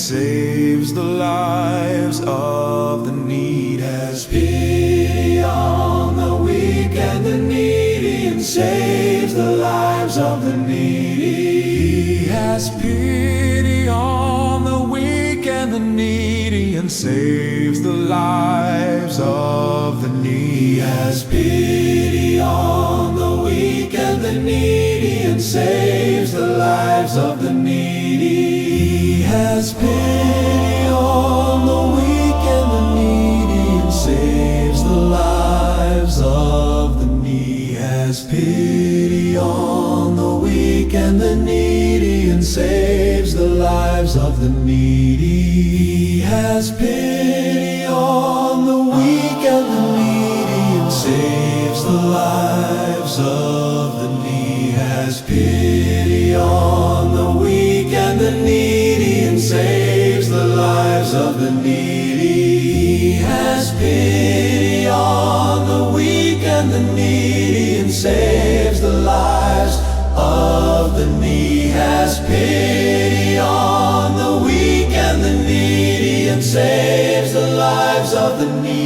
saves the lives of the needy. Has pity on the weak and the needy, and saves the lives of the needy. He has pity on the weak and the needy, and saves the lives of the needy. He has pity on the weak and the needy, and saves the lives of the needy. He has pity on the weak and the needy, and saves the lives of the needy. He has pity on the weak and the needy, and saves the lives of the needy. He has pity on the weak and the needy, and saves the lives of the needy. He has pity on the weak and the needy, and saves the lives of the needy. He has pity on the weak and the needy, and saves the lives of the needy. He has pity on the weak and the needy, and saves the lives of the needy.